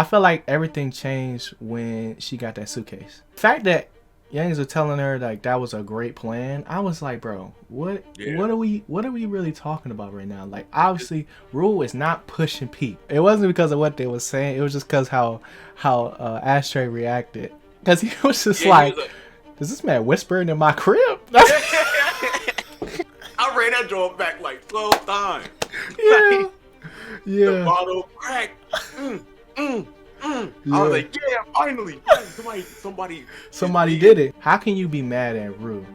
feel like everything changed when she got that suitcase. The fact that Yangs were telling her like that was a great plan, I was like, bro, what are we really talking about right now? Like, obviously, Rule is not pushing Pete. It wasn't because of what they were saying. It was just because how Ashtray reacted. Because he was just like, is this man whispering in my crib? I ran that door back like 12 times. Yeah. Yeah. The bottle cracked. Yeah. I was like, yeah, finally. Somebody did it. How can you be mad at Rue,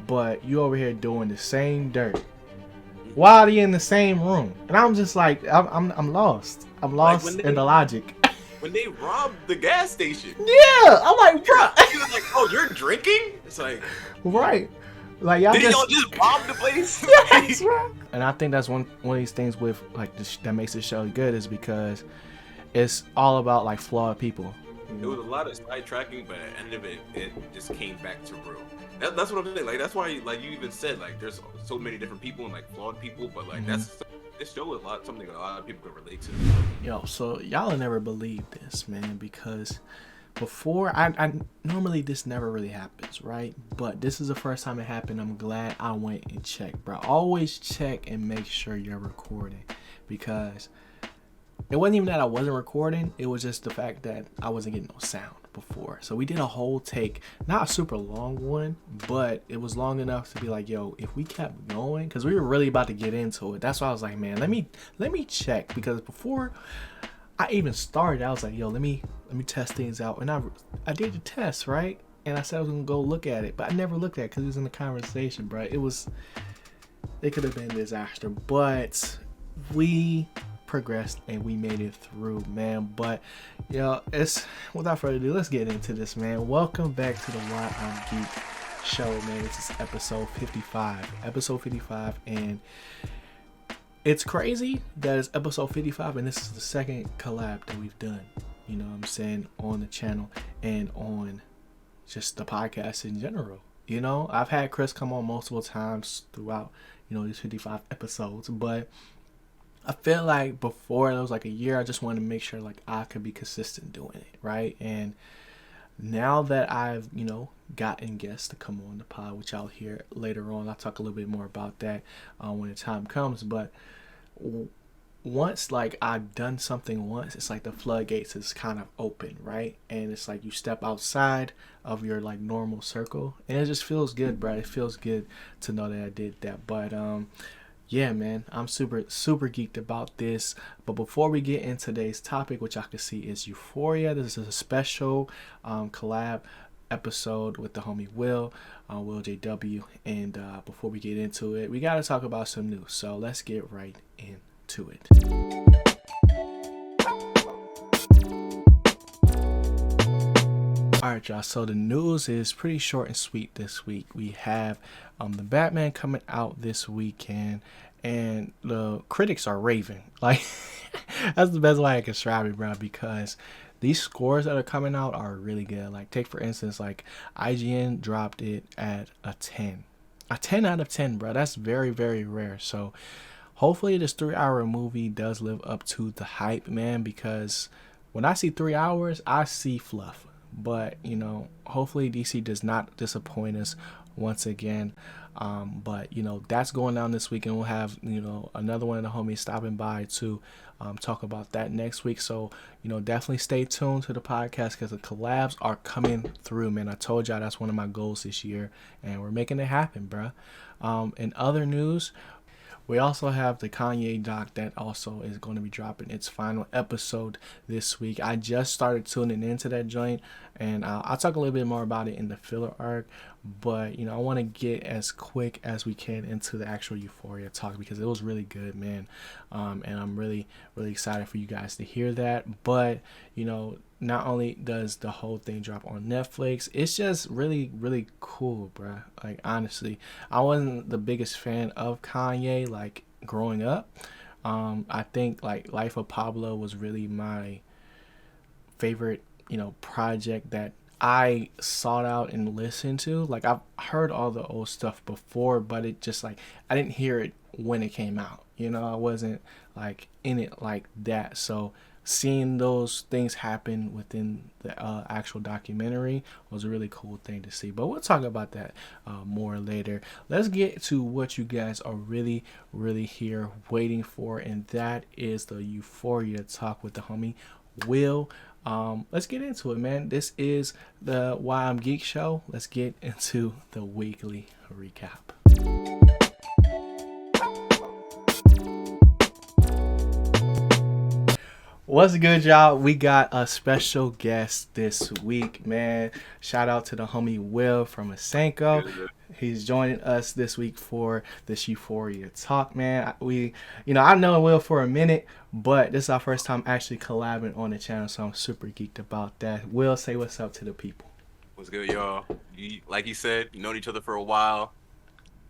but you over here doing the same dirt? Why are they in the same room? And I'm just like, I'm lost. I'm lost in the logic. When they robbed the gas station. Yeah, I'm like, bro. He was like, oh, you're drinking? It's like, right. Like y'all y'all just rob the place? Yes, right. And I think that's one of these things with like that makes the show good is because it's all about like flawed people. It was a lot of sidetracking, but at the end of it, it just came back to real. That's what I'm saying. Like that's why, like you even said, like there's so many different people and like flawed people, but like this show is something a lot of people can relate to. Yo, so y'all never believe this, man, because before I normally this never really happens, right? But this is the first time it happened. I'm glad I went and checked, bro. Always check and make sure you're recording, because it wasn't even that I wasn't recording. It was just the fact that I wasn't getting no sound before. So we did a whole take, not a super long one, but it was long enough to be like, yo, if we kept going, because we were really about to get into it. That's why I was like, man, let me check, because before I even started, I was like, yo, let me test things out. And I did the test, right? And I said I was gonna go look at it, but I never looked at it because it was in the conversation, bro. It could have been a disaster, but we progressed and we made it through, man. But it's without further ado, let's get into this, man. Welcome back to the Why I'm Geek show, man. This is episode 55, and it's crazy that it's episode 55 and this is the second collab that we've done, you know what I'm saying, on the channel and on just the podcast in general. You know, I've had Chris come on multiple times throughout, these 55 episodes, but I feel like before it was like a year, I just wanted to make sure like I could be consistent doing it, right? And now that I've, gotten guests to come on the pod, which I'll hear later on, I'll talk a little bit more about that when the time comes. But once like I've done something once, it's like the floodgates is kind of open, right? And it's like you step outside of your like normal circle, and it just feels good, bro. It feels good to know that I did that. But yeah, man, I'm super geeked about this. But before we get into today's topic, which I can see is Euphoria, this is a special collab episode with the homie WillJayW. And before we get into it, we got to talk about some news. So let's get right into it. Alright, y'all, so the news is pretty short and sweet this week. We have the Batman coming out this weekend, and the critics are raving. Like, that's the best way I can describe it, bro, because these scores that are coming out are really good. Like, take for instance, like IGN dropped it at a 10. A 10 out of 10, bro. That's very, very rare. So hopefully this 3-hour movie does live up to the hype, man, because when I see 3 hours, I see fluff. But, hopefully DC does not disappoint us once again. But, that's going down this week, and we'll have, another one of the homies stopping by to talk about that next week. So, definitely stay tuned to the podcast because the collabs are coming through, man. I told y'all that's one of my goals this year, and we're making it happen, bruh. In other news, we also have the Kanye doc that also is going to be dropping its final episode this week. I just started tuning into that joint, and I'll talk a little bit more about it in the filler arc. But, I want to get as quick as we can into the actual Euphoria talk because it was really good, man. And I'm really, really excited for you guys to hear that. But, not only does the whole thing drop on Netflix, it's just really, really cool, bruh. Like, honestly, I wasn't the biggest fan of Kanye, like, growing up. I think, like, Life of Pablo was really my favorite, project that I sought out and listened to. Like, I've heard all the old stuff before, but it just, like, I didn't hear it when it came out. I wasn't, like, in it like that. So seeing those things happen within the actual documentary was a really cool thing to see. But we'll talk about that more later. Let's get to what you guys are really, really here waiting for, and that is the Euphoria talk with the homie Will. Let's get into it, man. This is the Why I'm Geek show. Let's get into the weekly recap. What's good, y'all? We got a special guest this week, man. Shout out to the homie Will from Asenko. He's joining us this week for this Euphoria talk, man. I've known Will for a minute, but this is our first time actually collabing on the channel, so I'm super geeked about that. Will, say what's up to the people. What's good, y'all? Like you said, you known each other for a while.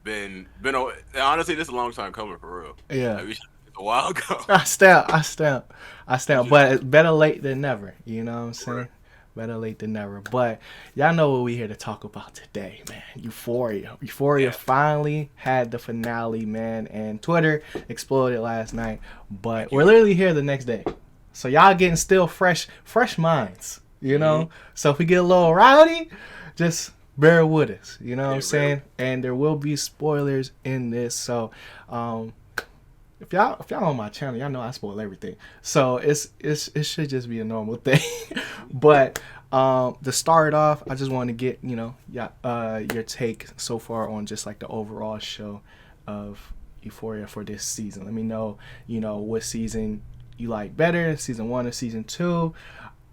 Honestly, this is a long time coming, for real. Yeah. Like, a while ago. I stamp. But it's better late than never. You know what I'm saying? Right. Better late than never. But y'all know what we're here to talk about today, man. Euphoria finally had the finale, man. And Twitter exploded last night. But we're literally here the next day. So y'all getting still fresh minds, you know? Mm-hmm. So if we get a little rowdy, just bear with us. You know what I'm saying? Really. And there will be spoilers in this. So, If y'all on my channel, y'all know I spoil everything. So it should just be a normal thing. But to start off, I just want to get your take so far on just like the overall show of Euphoria for this season. Let me know what season you like better, season 1 or season 2,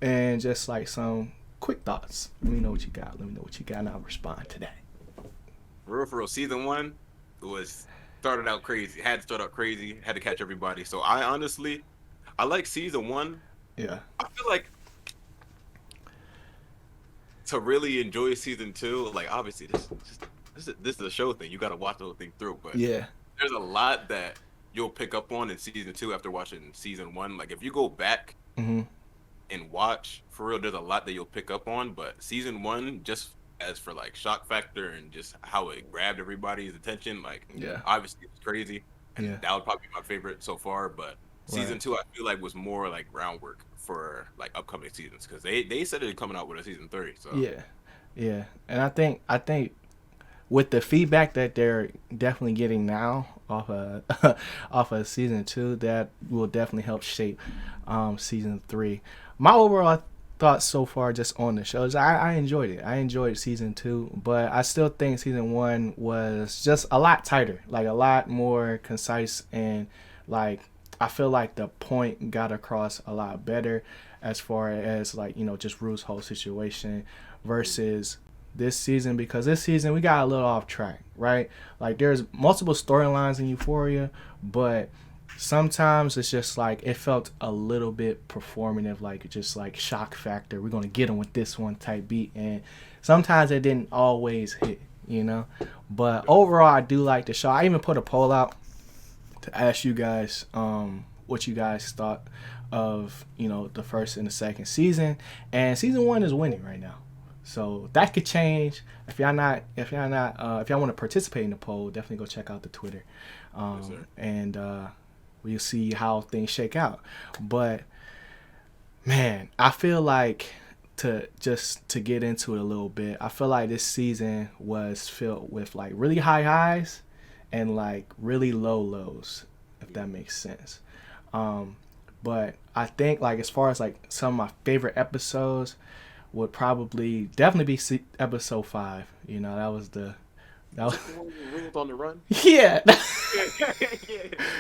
and just like some quick thoughts. Let me know what you got. And I'll respond to that. For real, season 1 was. Started out crazy, had to catch everybody. So I like season 1. Yeah. I feel like to really enjoy season 2, like obviously this is a show thing. You got to watch the whole thing through. But yeah, there's a lot that you'll pick up on in season 2 after watching season 1. Like if you go back and watch, for real, there's a lot that you'll pick up on. But season 1, just as for like shock factor and just how it grabbed everybody's attention, like obviously it's crazy, and that would probably be my favorite so far. But season 2, I feel like was more like groundwork for like upcoming seasons, because they said they're coming out with a season 3. So yeah, and I think with the feedback that they're definitely getting now off of season 2, that will definitely help shape season 3. My overall thoughts so far just on the shows, I enjoyed it. I enjoyed season 2, but I still think season 1 was just a lot tighter, like a lot more concise, and like I feel like the point got across a lot better as far as like just Rue's whole situation versus this season, because this season we got a little off track, right? Like there's multiple storylines in Euphoria, but sometimes it's just like it felt a little bit performative, like just like shock factor, we're gonna get them with this one type beat, and sometimes it didn't always hit, but overall I do like the show. I even put a poll out to ask you guys what you guys thought of the first and the second season, and season 1 is winning right now, so that could change. If y'all want to participate in the poll, definitely go check out the Twitter, and we'll see how things shake out. But man, I feel like to get into it a little bit, I feel like this season was filled with like really high highs and like really low lows, if that makes sense. But I think like as far as like some of my favorite episodes would definitely be episode 5. That was on the run. Yeah.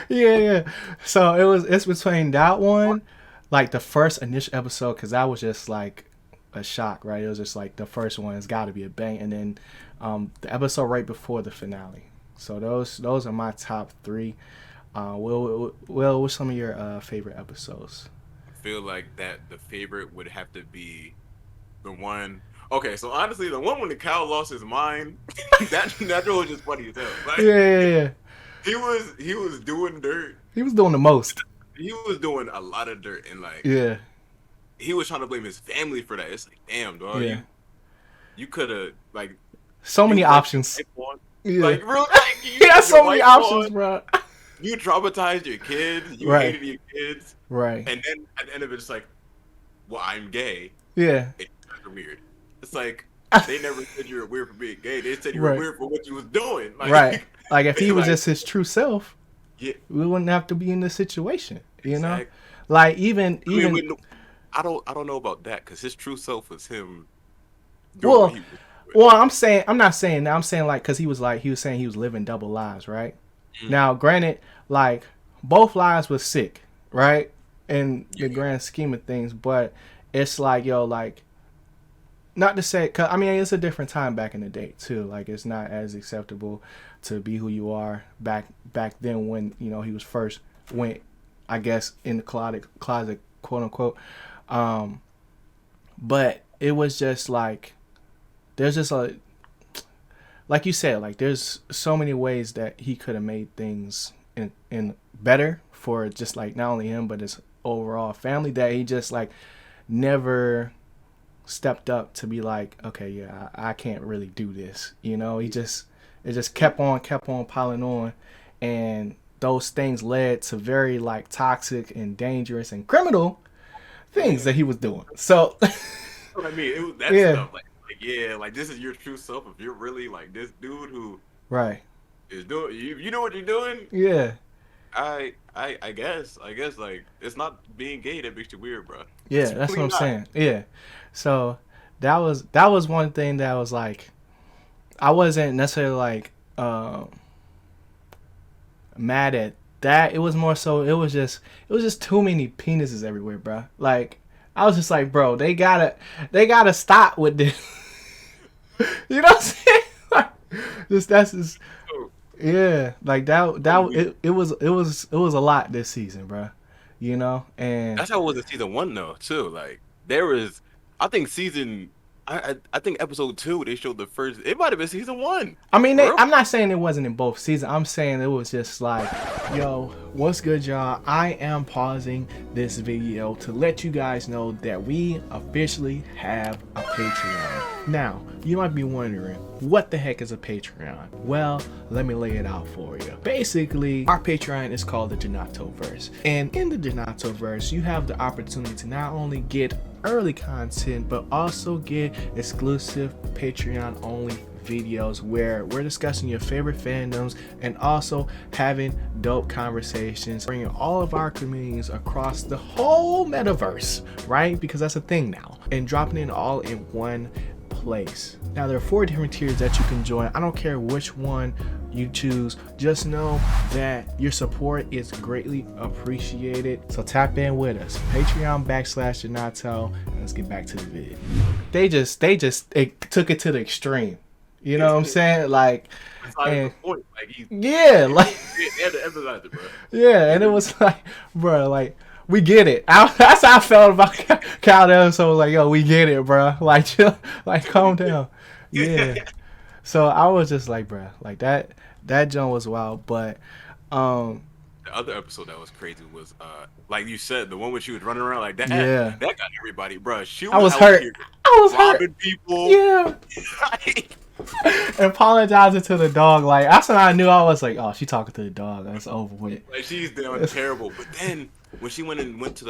Yeah. So it's between that one, like the first initial episode, because that was just like a shock, right? It was just like the first one has got to be a bang, and then the episode right before the finale. So those are my top 3. Will, what's some of your favorite episodes? I feel like that the favorite would have to be the one. Okay, so honestly, the one when the cow lost his mind, that was just funny as hell. Like, yeah. He was doing dirt. He was doing the most. He was doing a lot of dirt, and like he was trying to blame his family for that. It's like, damn, dog, you could have like so many options. Yeah. Like, real, he has so many options, bro. you traumatized your kids, you Right. hated your kids, Right. and then at the end of it, it's like, well, I'm gay. Yeah. And you guys are weird. It's like they never said you were weird for being gay. They said you were Right. weird for what you was doing. Right. Like, Like if he was like just his true self, yeah, we wouldn't have to be in this situation, you know? exactly. Like even I mean, even I don't know about that because his true self was him doing what well, he was doing. I'm not saying that. I'm saying like cuz he was saying he was living double lives, right? Mm, Now, granted, like both lives was sick, right? In the yeah, grand scheme of things, but it's like yo like not to say, cause I mean it's a different time back in the day too. Like it's not as acceptable to be who you are back then when you know he was first went, I guess in the closet quote unquote. Um, but it was just like there's just a like you said like there's so many ways that he could have made things in better for just like not only him but his overall family that he just like never stepped up to be like, okay, yeah, I can't really do this. You know, it just kept on piling on, and those things led to very like toxic and dangerous and criminal things yeah. that he was doing. So, What I mean, it was that yeah, stuff. Like yeah, like this is your true self. If you're really like this dude who right, is doing, you know what you're doing. yeah, I guess like it's not being gay that makes you weird, bro. yeah. It's That's what really I'm not. saying. Yeah. So that was one thing that was like I wasn't necessarily like mad at that. It was more so it was just too many penises everywhere, bro. Like I was just like, bro, they gotta stop with this. You know what I'm saying? Like, just that's just So, yeah, like so that weird. it was a lot this season, bro. You know, and That's how it was in season one though, too. Like there was, I think season, I think episode two they showed the first. It might have been season one. I mean, Real? I'm not saying it wasn't in both seasons. I'm saying it was just like, yo, what's good, y'all? I am pausing this video to let you guys know that we officially have a Patreon. Now, you might be wondering, what the heck is a Patreon? Well, let me lay it out for you. Basically, our Patreon is called the Donato Verse. And in the Donato Verse, you have the opportunity to not only get early content, but also get exclusive Patreon only videos where we're discussing your favorite fandoms and also having dope conversations, bringing all of our communities across the whole metaverse, right? Because that's a thing now, and dropping it all in one place. Now there are 4 different tiers that you can join. I don't care which one you choose, just know that your support is greatly appreciated. So tap in with us, Patreon/Donato, and let's get back to the video. They took it to the extreme. You know what I'm saying? Like, Besides the and point, like yeah, like they had to emphasize it, bro. yeah, They and it really, was like, bro, like we get it. That's how I felt about Kyle episode. Like, yo, we get it, bro. Like, chill, like, calm down. Yeah. So I was just like, bro, like that jump was wild. But, um, the other episode that was crazy was like you said, the one where she was running around like that. yeah, That got everybody, bro. She I was was out hurt. here I was hurt. robbing people. Yeah. And apologizing to the dog. Like that's when I knew I was like, oh, she talking to the dog. That's over with. Like she's doing terrible. But then when she went to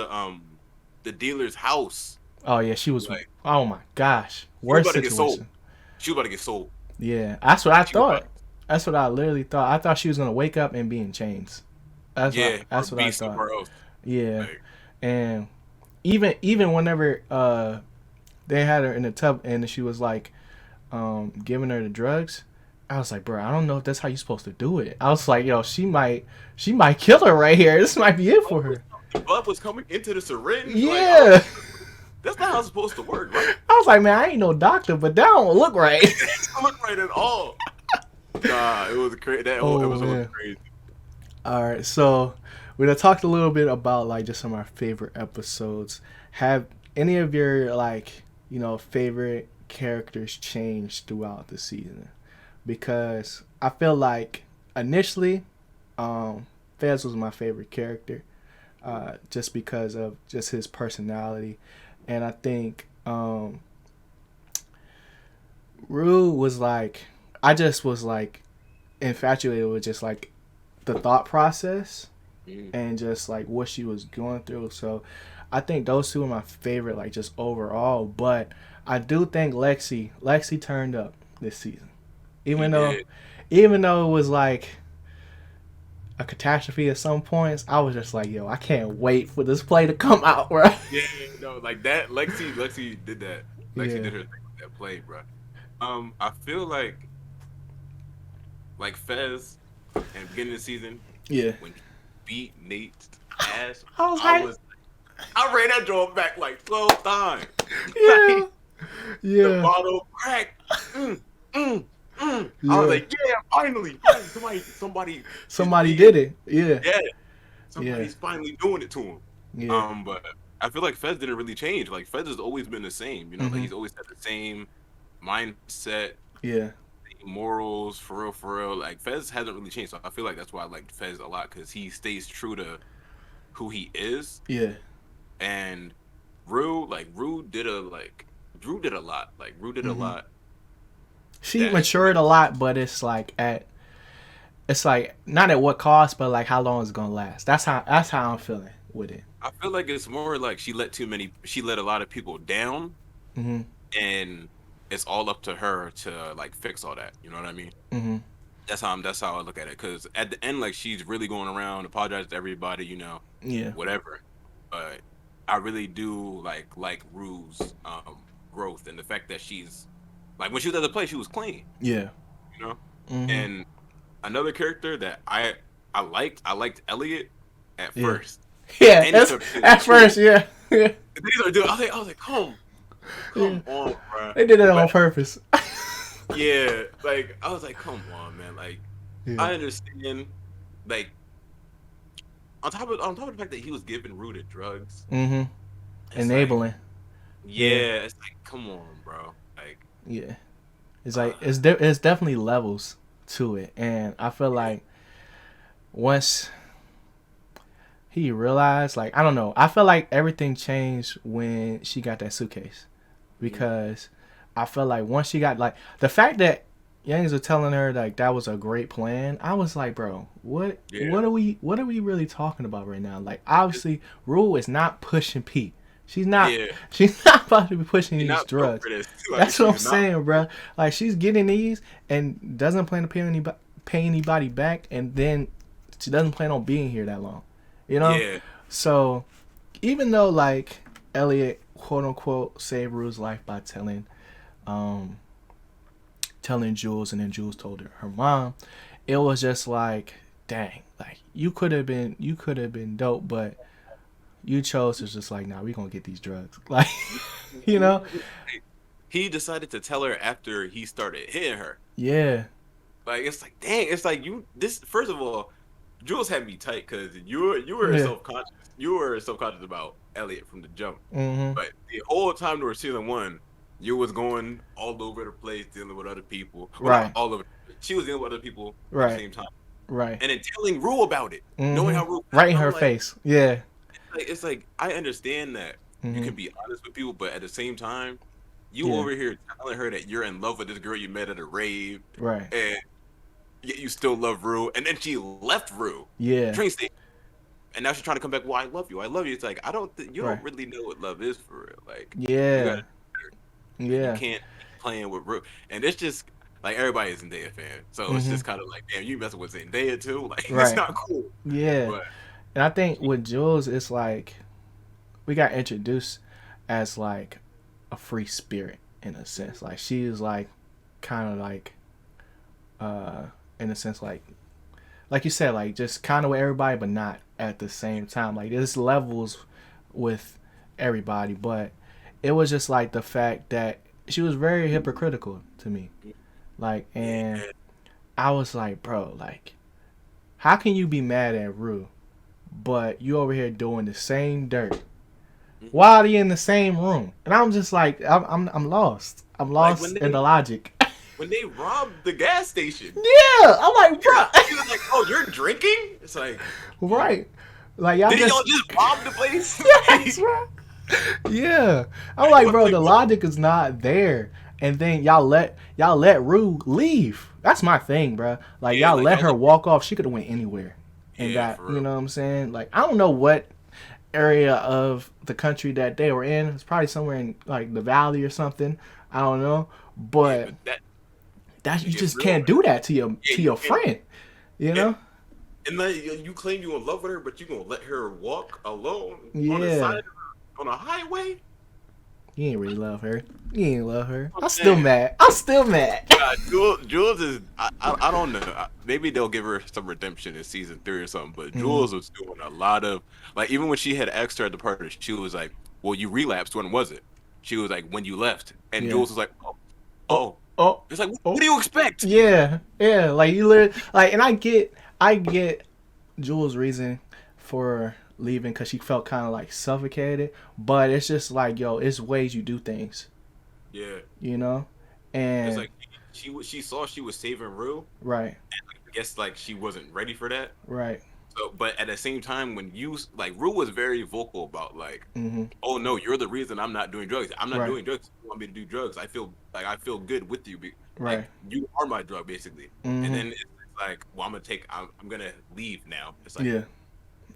the dealer's house, Oh yeah, she was. like Oh my gosh, she was worst about to get sold. situation. She was about to get sold. Yeah, that's what I She was thought. about, That's what I literally thought. I thought she was gonna wake up and be in chains. yeah, or That's what I be thought. somewhere else. Yeah, Like and even whenever they had her in the tub and she was like giving her the drugs, I was like, bro, I don't know if that's how you're supposed to do it. I was like, yo, she might kill her right here. This might be it for her. the blood was coming into the syringe. Like Yeah. that's not how it's supposed to work, right? I was like, man, I ain't no doctor, but that don't look right. It doesn't look right at all. Nah, it was crazy. That whole Oh episode was man. crazy. All right, so we done talked a little bit about like just some of our favorite episodes. Have any of your like favorite characters changed throughout the season? Because I feel like initially, Fez was my favorite character, just because of just his personality, and I think Rue was like I just was like infatuated with just like the thought process Mm. and just like what she was going through. So I think those two are my favorite, like just overall. But I do think Lexi turned up this season, He even though did. even though it was like a catastrophe at some points. I was just like, yo, I can't wait for this play to come out, bro. Yeah, no, like that. Lexi did that. Lexi Yeah, did her thing with that play, bro. I feel like Fez and beginning of the season yeah. when he beat Nate's ass, I was I like, was I ran that joint back like 12 times. yeah, Like the yeah, bottle cracked. Mm, mm, I was yeah. like, yeah, finally, somebody is Somebody being, did it. Yeah, yeah, yeah, somebody's finally doing it to him. yeah. But I feel like Fez didn't really change. Like Fez has always been the same. You know, like Mhm. he's always had the same mindset, Yeah, same morals, for real, for real. Like Fez hasn't really changed. So I feel like that's why I like Fez a lot because he stays true to who he is. yeah. And Rue did a Rue did a lot. Like Rue did a Mhm. lot She that matured a lot, but it's like not at what cost, but like how long it's gonna last. That's how I'm feeling with it. I feel like it's more like she let a lot of people down Mhm. and it's all up to her to like fix all that. You know what I mean? Mhm. That's how I look at it. Because at the end, like she's really going around, apologizing to everybody, Yeah. whatever. But I really do like Rue's growth and the fact that she's like when she was at the play, she was clean, Yeah. you know. Mhm. And another character that I liked Elliot at Yeah. first. Yeah. And he That's took to the at school. first. Yeah. Yeah. These are dude. I was like, come Yeah. on, bro. They did it on But purpose. yeah, like I was like, come on, man. Like Yeah. I understand, like on top of the fact that he was giving Rue the drugs, Mhm. it's like, Enabling. Yeah. yeah, it's like, come on, bro. Like, Yeah. It's uh, like it's definitely levels to it, and I feel yeah, like once he realized, like I don't know, I feel like everything changed when she got that suitcase mm, because I feel like once she got like the fact that Yangs were telling her like that was a great plan, I was like, bro, what yeah, what are we really talking about right now? Like obviously Rule is not pushing P. She's not yeah. she's not about to be pushing You're these not built drugs. for this. Like, That's what I'm she's not. saying, bro. Like she's getting these and doesn't plan to pay anybody back, and then she doesn't plan on being here that long. You know? Yeah, So even though like Elliot quote unquote saved Rue's life by um telling Jules and then Jules told her mom, it was just like, dang, like you could have been dope, but you chose to just like, nah, we gonna get these drugs. Like you know? he decided to tell her after he started hitting her. Yeah. Like it's like, dang, it's like you this first of all, Jules had me tight because you were Yeah. self conscious. You were self conscious about Elliot from the jump. Mhm. But the whole time during season one, you was going all over the place dealing with other people. Well, not Right. all over. She was dealing with other people at the Right. same time, Right. and then telling Rue about it, knowing Mhm. how Rue felt. Right in And I'm her like, face. Yeah. it's like I understand that you Mhm. can be honest with people, but at the same time, you Yeah. over here telling her that you're in love with this girl you met at a rave, Right. and yet you still love Rue, and then she left Rue Yeah. train station, and now she's trying to come back. Well, I love you. I love you. It's like I don't. You Right. don't really know what love is for real. Like you got Yeah. to. Like you Yeah. can't keep playing with Rue, and it's just like everybody is a Zendaya fan, so it's Mhm. just kind of like, damn, you messing with Zendaya too. Like it's Right. not cool. Yeah. But And I think with Jules, it's like we got introduced as like a free spirit in a sense. Like she is like kind of like uh in a sense like you said, like just kind of with everybody, but not at the same time. Like there's levels with everybody, but it was just like the fact that she was very hypocritical to me. Like, and yeah, I was like, bro, like, how can you be mad at Rue, but you over here doing the same dirt while you in the same room? And I'm just like, I'm lost. I'm like lost in the logic. when they robbed the gas station, Yeah, I'm like, bro, he was like, "Oh, you're drinking?" It's like, right? Like y'all didn't y'all just just rob the place? yes, right? Yeah, I'm like, What's bro, like, the logic is not there. And then y'all let Rue leave. That's my thing, bro. Like yeah, y'all like let y'all her walk off. She could have went anywhere. and Yeah, that, for you real. know what I'm saying? Like, I don't know what area of the country that they were in. It's probably somewhere in like the valley or something. I don't know, Yeah, but but that that it you gets just real, can't man. do that Yeah, to you your can't. friend, you And, know? and then you claim you in love with her, but you gonna let her walk alone on the Yeah, side on a highway? you ain't really love her. You ain't love her. I'm I'm still saying, mad. I'm still mad. Jules is I don't know. Maybe they'll give her some redemption in season 3 or something. But Hmm. Jules was doing a lot of like even when she had asked her at the party, she was like, "Well, you relapsed. When was it?" She was like, "When you left." And Yeah. Jules was like, "Oh, Oh, oh." oh, It's like, what oh. do you expect? Yeah, yeah. Like you literally like, and I get Jules' reason for leaving because she felt kind of like suffocated. But it's just like, yo, it's ways you do things, Yeah, you know, it's and like she saw she was saving Rue. right, I guess like she wasn't ready for that. right. So, but at the same time, when you like Rue was very vocal about like, Hmm. oh no, you're the reason I'm not doing drugs. I'm not Right, doing drugs. You want me to do drugs? I feel good with you. Like right. you are my drug basically. And Hmm. then it's like, well, I'm gonna leave now. It's like, Yeah,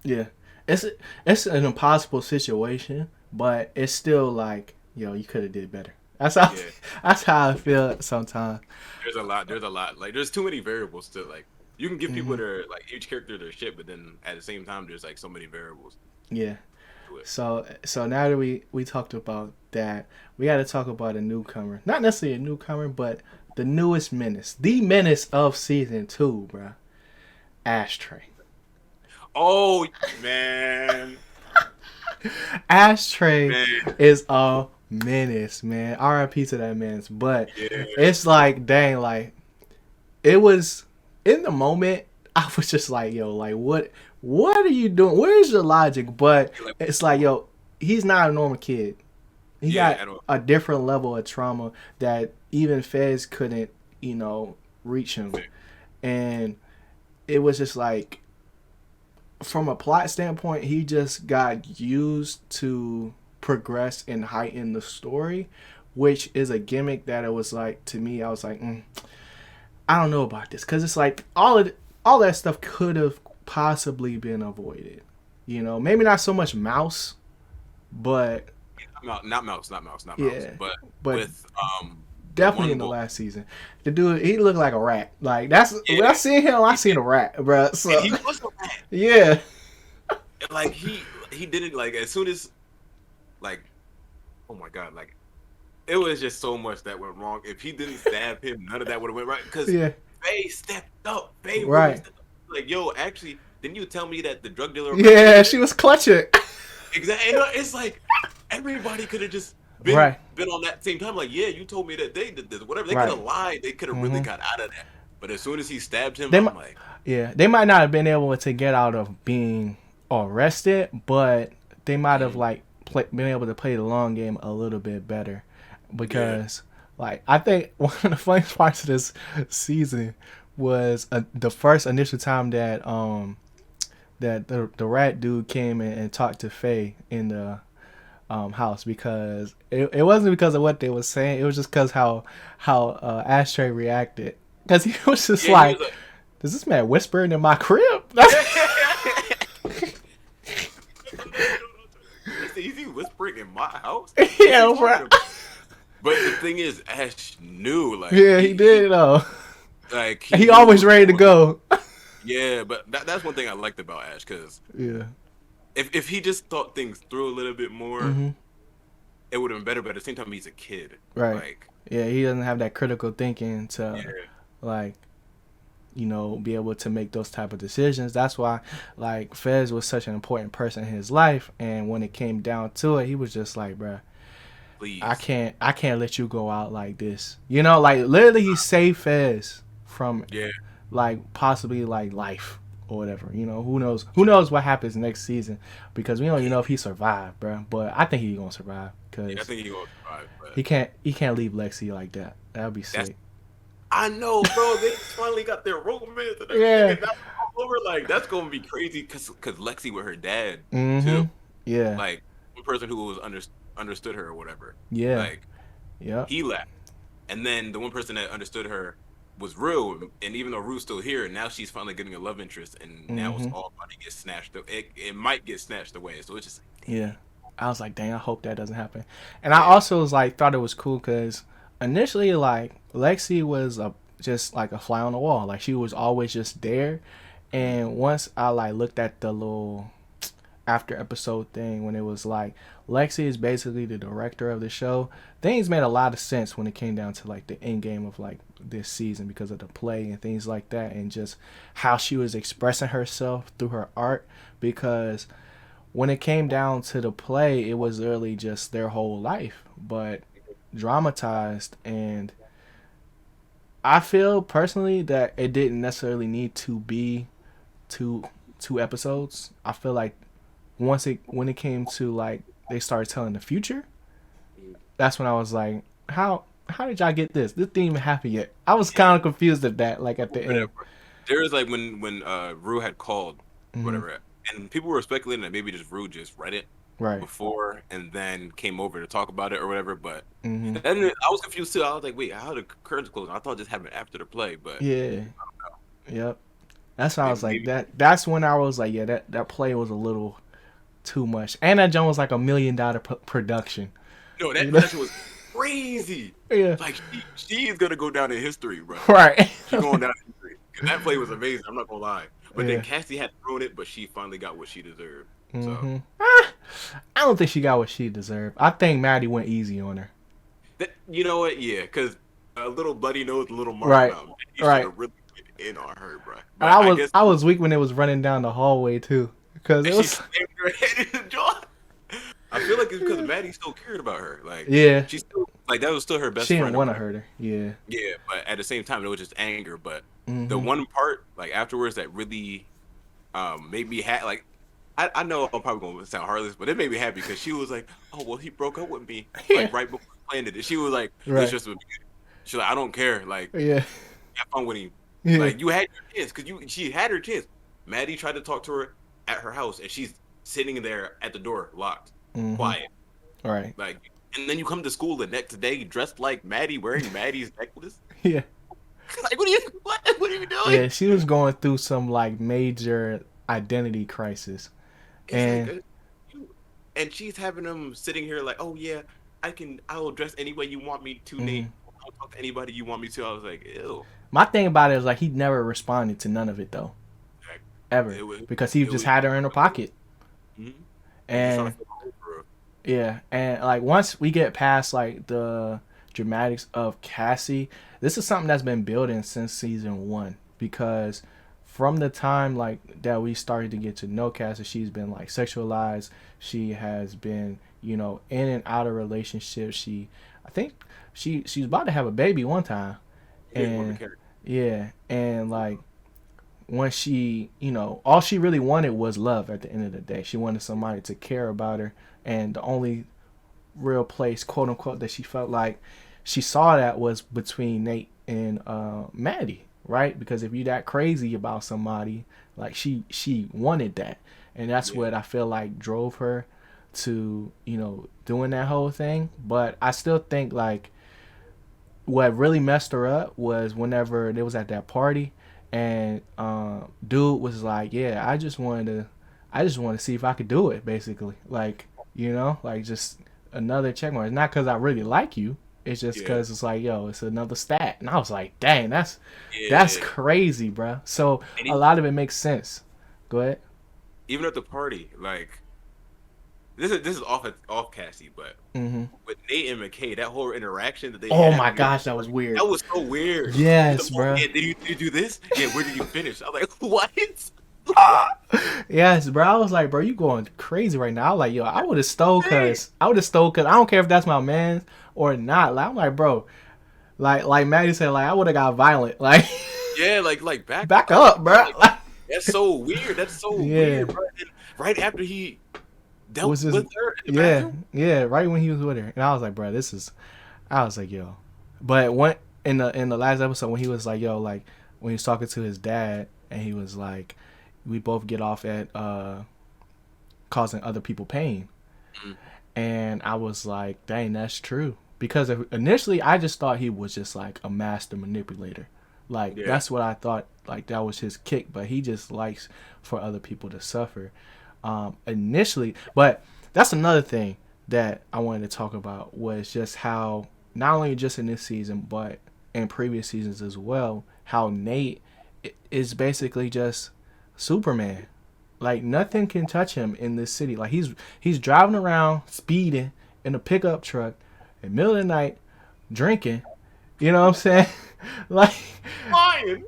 yeah. It's it's an impossible situation, but it's still like, yo, you could have did better. That's how yeah, that's how I feel sometimes. there's a lot. Like there's too many variables to like. You can give people Hmm. their like each character their shit, but then at the same time, there's like so many variables Yeah. to it. So now that we talked about that, we got to talk about a newcomer. Not necessarily a newcomer, but the newest menace, the menace of season 2, bro. Ashtray. Oh man, Ashtray man, is a menace, man. R.I.P. to that menace. But yeah. it's like, dang, like it was in the moment. I was just like, yo, like what are you doing? Where's your logic? But Like, it's like, yo, he's not a normal kid. He yeah, got I don't. a different level of trauma that even Fez couldn't, reach him. And it was just like, from a plot standpoint, he just got used to progress and heighten the story, which is a gimmick that it was like, to me, I was like, I don't know about this, because it's like all that stuff could have possibly been avoided. Maybe not so much Mouse, but Not mouse, not mouse, not mouse. yeah, But but with the definitely one in the boy, last season. The dude, he looked like a rat. Like, that's when I yeah, seen him, I he seen did, a rat, bro. and So he was a rat. yeah, Like he didn't like as soon as like oh my god, like it was just so much that went wrong. If he didn't stab him, none of that would have went right. Because yeah, Faye stepped up. Faye really right, stepped up. Like yo, actually, didn't you tell me that the drug dealer eventually yeah. did She it? was clutching. Exactly. It's like everybody could have just Right, been on that same time. Like yeah, you told me that they did this. Whatever. They could have right. lied. They could have really Hmm. got out of that. But as soon as he stabbed him, They I'm might, like. yeah, they might not have been able to get out of being arrested, but they might have Mm, like been able to play the long game a little bit better, yeah. because like I think one of the funniest parts of this season was the first initial time that the rat dude came and talked to Faye in the house, because it wasn't because of what they were saying. It was just because how Ashtray reacted, because he was just Yeah, he was like, like. "Is this man whispering in my crib?" He said, "Is he whispering in my house? What's he Yeah, bro. talking about?" But the thing is, Ash knew, like Yeah, he did though. he He knew what always was ready to going on. go. Yeah, but that's one thing I liked about Ash because Yeah. if he just thought things through a little bit more, Mhm. it would have been better. But at the same time, he's a kid. Right. Like, Yeah, he doesn't have that critical thinking to yeah, like be able to make those type of decisions. That's why like Fez was such an important person in his life, and when it came down to it, he was just like, bruh, please, I can't let you go out like this. Like literally he saved Fez from yeah, like possibly like life or whatever. Who knows what happens next season, because we don't even yeah. know if he survived, bruh. But I think he's gonna survive, I because think he gonna survive. But he can't leave Lexi like that. That would be that's sick. I know, bro. They finally got their romance and everything, Yeah. and now it's all over. Like, that's gonna be crazy because Lexi with her dad too. Mhm. Yeah. Like one person who was understood her or whatever. Yeah. Like Yep. he left, and then the one person that understood her was real, and even though Rue's still here, now she's finally getting a love interest, and now it's Mm-hmm. all about to get snatched. It might get snatched away, so it's just like, Yeah. I was like, dang, I hope that doesn't happen. And I yeah, also was like, thought it was cool because initially, like, Lexi was just like a fly on the wall. Like, she was always just there. And once I like looked at the little after episode thing when it was like Lexi is basically the director of the show, things made a lot of sense when it came down to like the end game of like this season because of the play and things like that, and just how she was expressing herself through her art. Because when it came down to the play, it was really just their whole life, but dramatized. And I feel personally that it didn't necessarily need to be two two episodes. I feel like when it came to like they started telling the future, that's when I was like, how did y'all get this? This didn't even happen yet. I was yeah. kind of confused at that, like at the Whatever. end. There was like when Rue had called, Hmm. whatever, and people were speculating that maybe just Rue just read it Right. before and then came over to talk about it or whatever. But Hmm. then I was confused too. I was like, wait, how the curtains close? I thought this happened after the play, but Yeah. Yep. That's why I was like maybe that. That's when I was like, yeah, that play was a little too much. And that John was like $1 million production. no, You that know? production was crazy. Yeah. Like she's gonna go down in history, bro. Right. She going down in history. 'Cause that play was amazing. I'm not gonna lie. But then Yeah. Cassie had to ruin it, but she finally got what she deserved. So Hmm. I don't think she got what she deserved. I think Maddie went easy on her. that, you know what? Yeah, because a little bloody nose, a little mark Right. mouth. You should Right. have really went in on her, bro. And But I guess I was weak when it was running down the hallway too, because it and she was slammed her head in the jaw. I feel like it's because Maddie still cared about her. Like yeah. she still like that was still her best She didn't friend or want to whatever. hurt her. Yeah. Yeah, but at the same time, it was just anger. But the Hmm. one part like afterwards that really made me like I know I'm probably gonna sound heartless, but it made me happy because she was like, "Oh well, he broke up with me Yeah. like right before we planned it." And she was like, "It's Right. just she's like, I don't care. Like Yeah. have fun with him. Yeah. Like you had your chance because she had her chance." Maddie tried to talk to her at her house, and she's sitting there at the door, locked, Hmm. quiet. Right. Like, and then you come to school the next day dressed like Maddie, wearing Maddie's necklace. Yeah. Like, what are you doing? Yeah. She was going through some like major identity crisis, It's like, and and she's having them sitting here like, oh yeah, I will dress any way you want me to, mhm. Nate. I'll talk to anybody you want me to. I was like, ew. My thing about it is like he never responded to none of it though, Like, ever, because he it just was, had her in her pocket. mm-hmm. He was just trying And to feel cold for her. yeah, and like once we get past like the dramatics of Cassie, this is something that's been building since season one. Because from the time like that we started to get to know Cassie, she's been like sexualized. She has been, in and out of relationships. I think she's about to have a baby one time, Here's more of a and character. yeah, and like when she, all she really wanted was love at the end of the day. She wanted somebody to care about her. And the only real place, quote unquote, that she felt like she saw that was between Nate and Maddie, right? Because if you're that crazy about somebody, like she wanted that. And that's Yeah. what I feel like drove her to, doing that whole thing. But I still think like what really messed her up was whenever they was at that party and dude was like, yeah, I just wanted to see if I could do it, basically. Like, like just another check mark. It's not because I really like you. It's just Yeah. because it's like, yo, it's another stat. And I was like, dang, that's Yeah. crazy, bro. So And a lot of it makes sense. Go ahead. even at the party, like this is off Cassie, but Hmm. with Nate and McKay, that whole interaction that they Oh had my when he was gosh, that was weird. that was so weird. He's like, Yes, oh, bro. yeah, did you do this? Yeah, where did you finish? I was like, what? Yes, bro. I was like, bro, you going crazy right now. I was like, yo, I would have stole cause I don't care if that's my man or not. Like, I'm like, bro, like Maddie said, like I would have got violent. Like, Yeah, like back back up. up, bro. Like, Like, that's so weird. That's so yeah, weird, bro. And right after he dealt was just with her in the yeah, bathroom. yeah. Right when he was with her, and I was like, bro, I was like, yo, but when in the last episode when he was like, yo, like when he was talking to his dad, and he was like, we both get off at causing other people pain. Mhm. And I was like, dang, that's true. Because initially I just thought he was just like a master manipulator. Like Yeah. that's what I thought. Like that was his kick, but he just likes for other people to suffer. Initially, but that's another thing that I wanted to talk about was just how not only just in this season but in previous seasons as well, how Nate is basically just Superman. Like nothing can touch him in this city. Like he's driving around speeding in a pickup truck in the middle of the night, drinking. You know what I'm saying? Like flying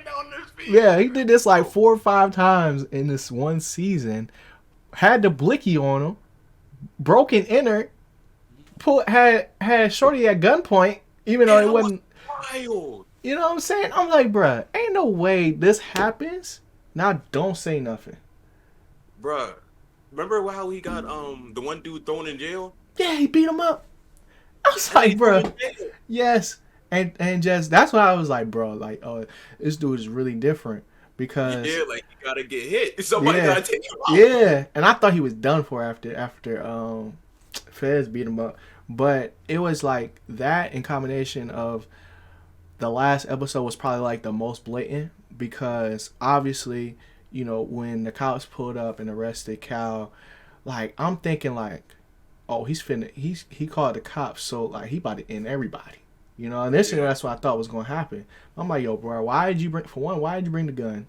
down this field. yeah, he did this like 4 or 5 times in this one season. Had the blicky on him, broken inner, had Shorty at gunpoint, even though Yeah, it that was wasn't. wild. You know what I'm saying? I'm like, bruh, ain't no way this happens. Now don't say nothing. Bruh. Remember how he got the one dude thrown in jail? Yeah, he beat him up. I was And like, he threw him bruh, in jail. yes. And just that's why I was like, bro, like, oh, this dude is really different because Yeah, like you gotta get hit. Somebody yeah, gotta take him out. yeah. And I thought he was done for after Fez beat him up, but it was like that in combination of the last episode was probably like the most blatant because obviously, you know, when the cops pulled up and arrested Cal, like I'm thinking like, oh, he called the cops, so like he about to end everybody. You know, initially that's what I thought was gonna happen. I'm like, yo, bro, why did you bring the gun?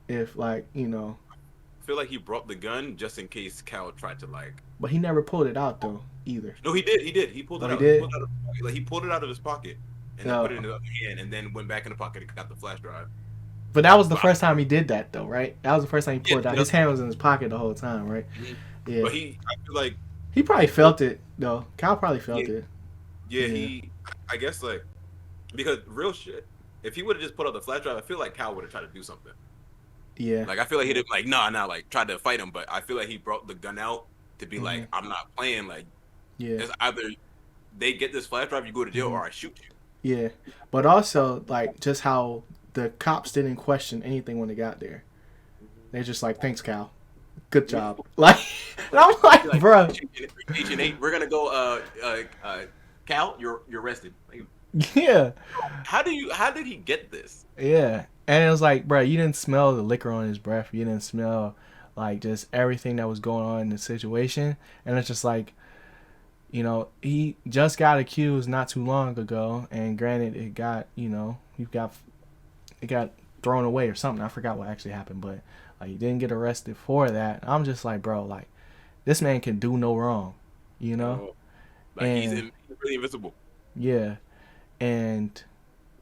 If like, you know, I feel like he brought the gun just in case Cal tried to like. but he never pulled it out though either. No, he did. He did. He pulled Oh, it he out. did? He pulled it out of his pocket. Like he pulled it out of his pocket and then put it in his other hand, and then went back in the pocket and got the flash drive. But that was the first time he did that though, right? That was the first time he pulled it out. His that's- hand was in his pocket the whole time, right? Mhm. Yeah. But I feel like, He probably felt it though. Cal probably felt Yeah. it. yeah, I guess like, because real shit, if he would have just put out the flash drive, I feel like Cal would have tried to do something. Yeah. Like I feel like he didn't like nah, like tried to fight him, but I feel like he brought the gun out to be like, I'm not playing. Like Yeah. it's either they get this flash drive, you go to jail, or I shoot you. Yeah. But also like just how the cops didn't question anything when they got there. They're just like, thanks, Cal. Good job. Like, and I'm like, bro. Agent 8, we're gonna go. Cal, you're arrested. Like, Yeah. how did he get this? Yeah. And it was like, bro, you didn't smell the liquor on his breath. You didn't smell like just everything that was going on in the situation. And it's just like, you know, he just got accused not too long ago. And granted, it got, you know, it got thrown away or something. I forgot what actually happened, but like he didn't get arrested for that. I'm just like, bro, like this man can do no wrong, you know? Like And- he's really invisible. Yeah. And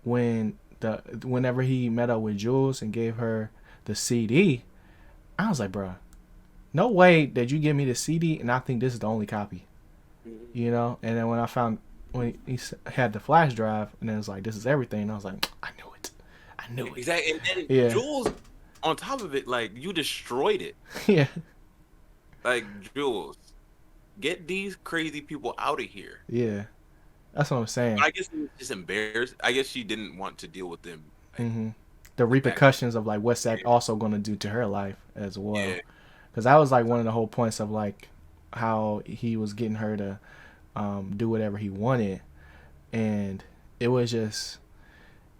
whenever he met up with Jules and gave her the CD, I was like, bro, no way that you give me the CD and I think this is the only copy, you know? And then when he had the flash drive and it was like, this is everything, and I was like, I knew it. Exactly. And then Yeah. Jules, on top of it, like you destroyed it. Yeah. Like Jules, get these crazy people out of here. Yeah. That's what I'm saying. I guess he was just embarrassed. I guess she didn't want to deal with them. Like, The repercussions of like what's that also going to do to her life as well. Yeah. Because that was like one of the whole points of like how he was getting her to do whatever he wanted, and it was just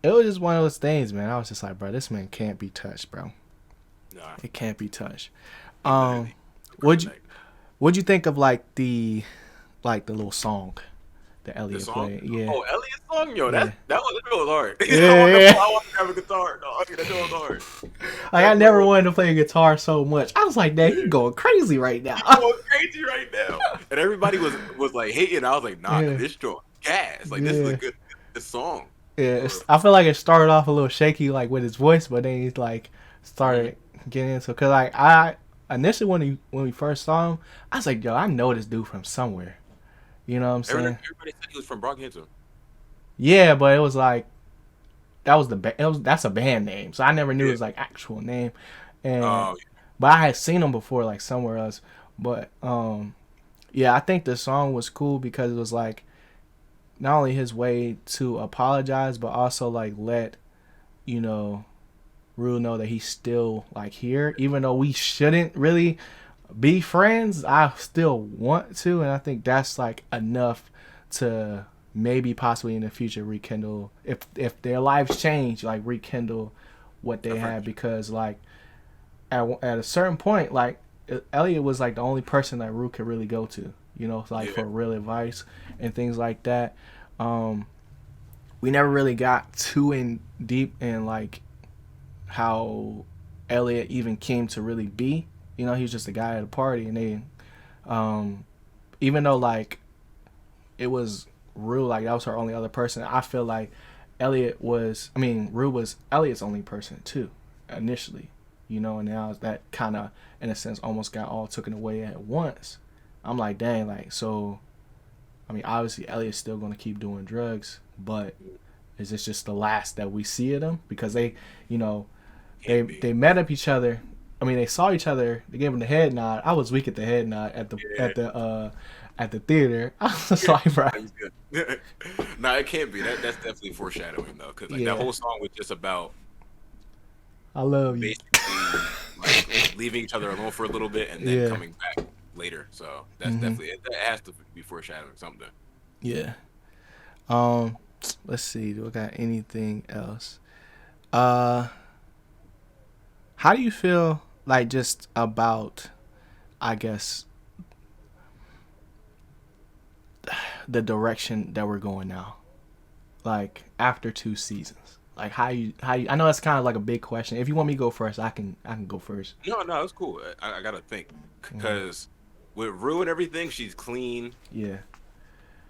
one of those things, man. I was just like, bro, this man can't be touched, bro. Nah. It can't be touched. Literally. What'd you think of like the little song that The Elliot song? played? Yeah. Oh, Elliot's song? Yo, Yeah. that was hard. Yeah. I want to have a guitar. No, that was hard. Like I never wanted to play guitar so much. I was like, dang, he going crazy right now. I'm going crazy right now. And everybody was like hating. I was like, nah, Yeah. this joint gas. Like this is Yeah. a good song. Yeah, I feel like it started off a little shaky, like with his voice, but then he's like started getting into. Cause like I initially when we first saw him, I was like, yo, I know this dude from somewhere. You know what I'm saying? Everybody said he was from Brockhampton. Yeah, but it was like that's a band name, so I never knew his like actual name. And Oh, but I had seen him before, like somewhere else. But yeah, I think the song was cool because it was like not only his way to apologize, but also like let Rue know that he's still like here, even though we shouldn't really be friends. I still want to, and I think that's like enough to maybe possibly in the future rekindle if their lives change, like rekindle what they had, because like at a certain point, like Elliot was like the only person that Rue could really go to, you know, like Yeah. for real advice and things like that. Um, we never really got too in deep in like how Elliot even came to really be. You know, he was just a guy at a party, and they, um, even though like it was Rue, like that was her only other person. I feel like Rue was Elliot's only person too, initially. You know, and now that kind of, in a sense, almost got all taken away at once. I'm like, dang, like so. I mean, obviously Elliot's still gonna keep doing drugs, but is this just the last that we see of them? Because they, you know, they met up each other. I mean, they saw each other. They gave him the head nod. I was weak at the head nod at the theater. I was like, bro. Nah, it can't be. That's definitely foreshadowing though, because like that whole song was just about I love you. basically like leaving each other alone for a little bit and then coming back later. So that's definitely that has to be foreshadowing something. Yeah. Let's see. Do I got anything else? How do you feel like just about, I guess, the direction that we're going now? Like after 2 seasons. Like how you I know that's kind of like a big question. If you want me to go first, I can go first. No, it's cool. I gotta think because with Rue and everything, she's clean. Yeah.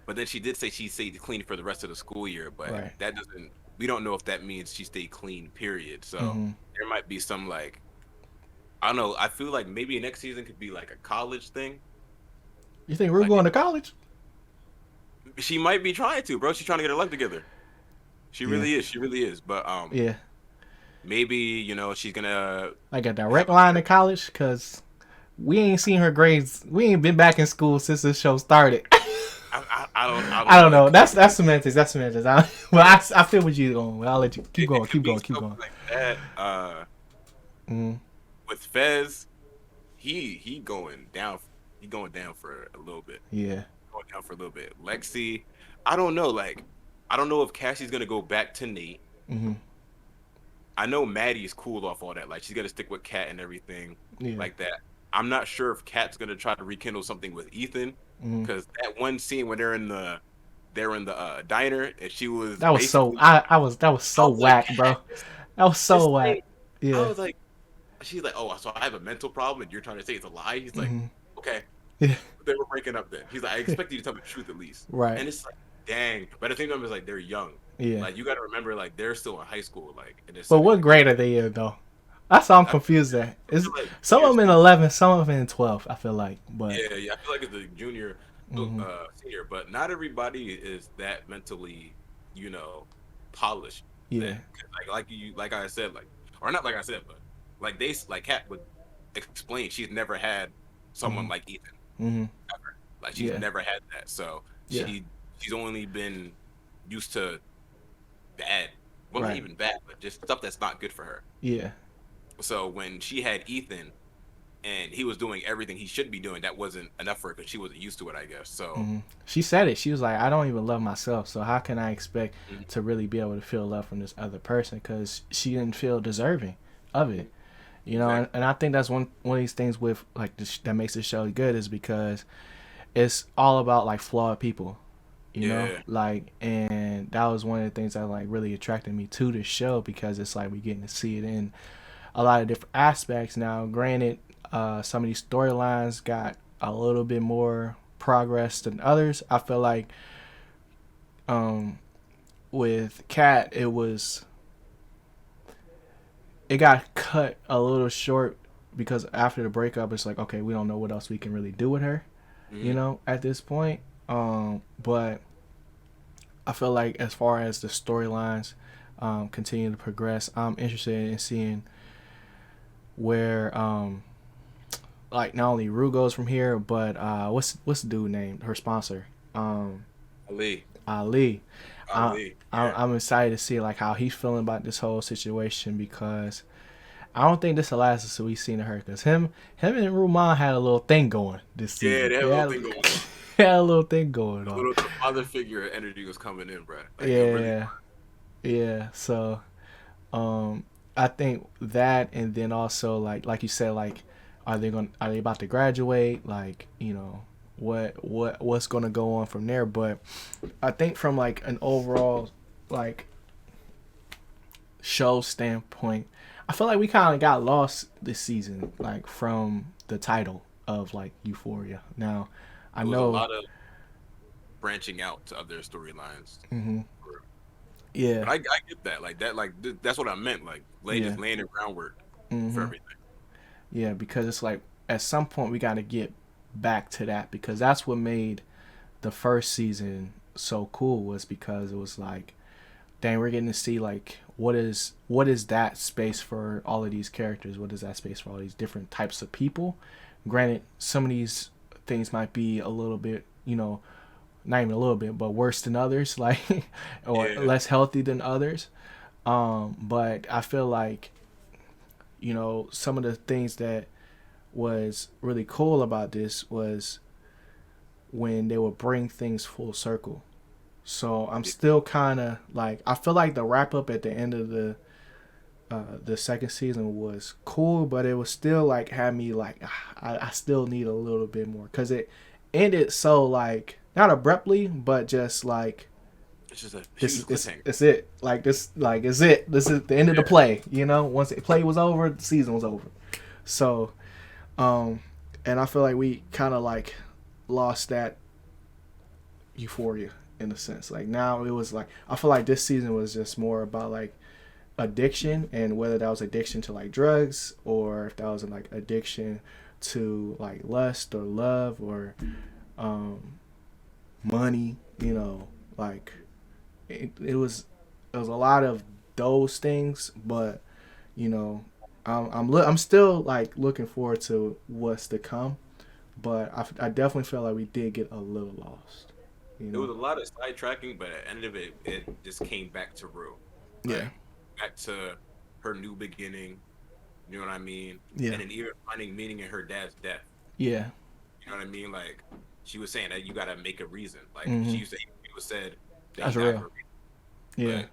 But then she did say she stayed clean for the rest of the school year, but Right. that doesn't. We don't know if that means she stayed clean. Period. So there might be some like I don't know. I feel like maybe next season could be like a college thing. You think we're Like going to college? she might be trying to, bro. She's trying to get her life together. She really is. She really is. But Yeah. maybe she's gonna Like a have direct line to college, because we ain't seen her grades. We ain't been back in school since this show started. I don't know. That's semantics. That's semantics. I feel what you're going. I'll let you keep going. Keep going. Keep going. Like that. With Fez, he going down. He going down for a little bit. Yeah. Going down for a little bit. Lexi, I don't know. Like, I don't know if Cassie's gonna go back to Nate. I know Maddie's cooled off all that. Like, she's gonna stick with Kat and everything like that. I'm not sure if Kat's gonna try to rekindle something with Ethan, because that one scene when they're in the diner and she was that was so that was so whack, like, bro. That was so whack. Like, yeah. I was like, she's like, oh, so I have a mental problem and you're trying to say it's a lie. He's like, okay. Yeah. They were breaking up then. He's like, I expect you to tell the truth at least. Right. And it's like, dang. But the thing is, like, they're young. Yeah. Like, you got to remember, like, they're still in high school. Like, but what grade are they in though? That's all I'm confused at. Like, some of them in 11, some of them in 12. I feel like, but yeah, I feel like it's the junior, senior. But not everybody is that mentally, polished. Yeah. Like I said, like, or not like I said, but like Kat would explain, she's never had someone like Ethan. Ever. Like she's never had that. So she's only been used to bad. Well, not even bad, but just stuff that's not good for her. Yeah. So when she had Ethan and he was doing everything he should be doing, that wasn't enough for her because she wasn't used to it, I guess. So she said it. She was like, I don't even love myself. So how can I expect to really be able to feel love from this other person? Because she didn't feel deserving of it. You know, exactly. and I think that's one of these things with like that makes the show good, is because it's all about like flawed people, you know, like, and that was one of the things that like really attracted me to the show, because it's like we getting to see it in a lot of different aspects. Now, granted, some of these storylines got a little bit more progress than others. I feel like with Kat, it got cut a little short, because after the breakup, it's like, okay, we don't know what else we can really do with her, you know, at this point. But I feel like as far as the storylines continue to progress, I'm interested in seeing where like not only Rue goes from here, but what's the dude named, her sponsor? Ali. I'm excited to see like how he's feeling about this whole situation, because I don't think this is the last we seen of her, because him and Ruman had a little thing going this season. Yeah, they had a little thing going. had a little thing going The on. little father figure energy was coming in, bro. Like it really. Yeah, yeah. So, um, I think that, and then also like you said, like, are they about to graduate? Like, what's gonna go on from there? But I think from like an overall like show standpoint, I feel like we kind of got lost this season, like from the title of like Euphoria. Now, I It was a know, lot of branching out to other storylines. hmm But yeah, I get that. Like that. Like that's what I meant. Like yeah, just laying the groundwork for hmm everything. yeah, because it's like at some point we got to get back to that because that's what made the first season so cool was because it was like, dang, we're getting to see like what is that space for all of these characters? What is that space for all these different types of people? Granted, some of these things might be a little bit, not even a little bit, but worse than others, like or Yeah. less healthy than others. But I feel like some of the things that was really cool about this was when they would bring things full circle. So I'm Yeah. still kind of like I feel like the wrap up at the end of the second season was cool, but it was still like had me like I still need a little bit more because it ended so like not abruptly, but just like It's just a this huge is it's cliffhanger. it's it like this like it's it this is the end of the Yeah. play. Once the play was over, the season was over. So um, and I feel like we kind of like lost that euphoria in a sense. Like now it was like I feel like this season was just more about like addiction and whether that was addiction to like drugs or if that was like addiction to like lust or love or um, money. Like it was a lot of those things, but you know I'm still like looking forward to what's to come. But I definitely felt like we did get a little lost. You It was know. a lot of sidetracking, but at the end of it, it just came back to real. Yeah. Like back to her new beginning. You know what I mean? Yeah. And then even finding meaning in her dad's death. Yeah. You know what I mean? Like she was saying that you gotta make a reason. Like she Mhm. used to people said that he That's died real. for a reason, Yeah. but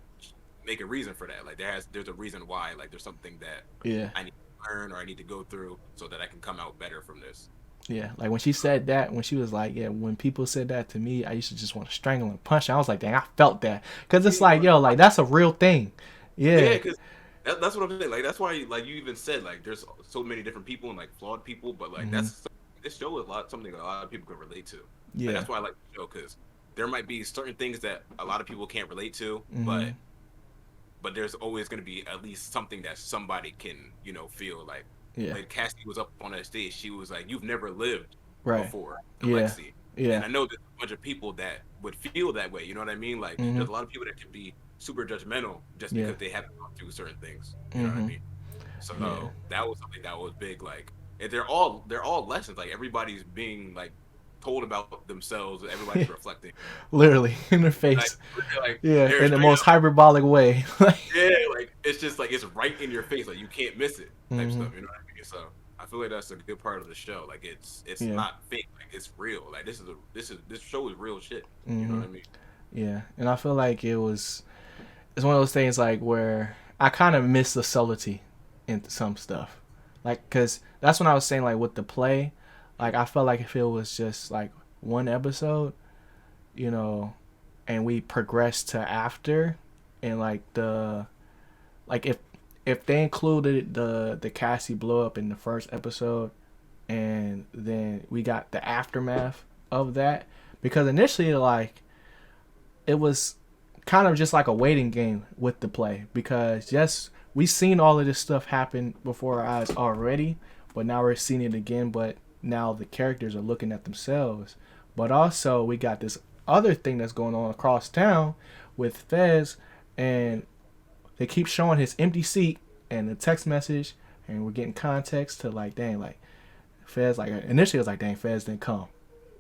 make a reason for that. Like there's a reason why. Like there's something that Yeah. I need to learn or I need to go through so that I can come out better from this. Yeah. Like when she said that, when she was like, yeah, when people said that to me, I used to just want to strangle and punch. I was like, dang, I felt that. Because it's like, yo, like that's a real thing. Yeah, Yeah. because that's what I'm saying. Like that's why, like you even said, like there's so many different people and like flawed people, but like Mhm. that's this show is something that a lot of people can relate to. Like Yeah. that's why I like the show because there might be certain things that a lot of people can't relate to, Mhm. but there's always going to be at least something that somebody can feel like. Yeah. Like Cassie was up on that stage, she was like, "You've never lived Right. before, Yeah. Alexi," Yeah. and I know there's a bunch of people that would feel that way. You know what I mean? Like Mhm. there's a lot of people that can be super judgmental just Yeah. because they haven't gone through certain things. You know what I Mhm. mean? Yeah. So that was something that was big. Like and they're all lessons. Like everybody's being like told about themselves. Everybody's reflecting. Literally in their Like face. like Yeah, they're in the straight most up. hyperbolic way. Yeah, like it's just like it's right in your face. Like you can't miss it type Mhm. stuff. You know what I mean? So I feel like that's a good part of the show. Like it's Yeah. not fake. Like it's real. Like this show is real shit. You know what Mhm. I mean? Yeah. And I feel like it's one of those things like where I kind of miss the subtlety in some stuff. Like, cause that's when I was saying like with the play, like I felt like if it was just like one episode, you know, and we progressed to after, and like like if they included the Cassie blow up in the first episode, and then we got the aftermath of that, because initially like it was kind of just like a waiting game with the play because yes, we've seen all of this stuff happen before our eyes already, but now we're seeing it again. But now the characters are looking at themselves. But also we got this other thing that's going on across town with Fez, and they keep showing his empty seat and the text message, and we're getting context to like, dang, like Fez, like initially it was like, dang, Fez didn't come,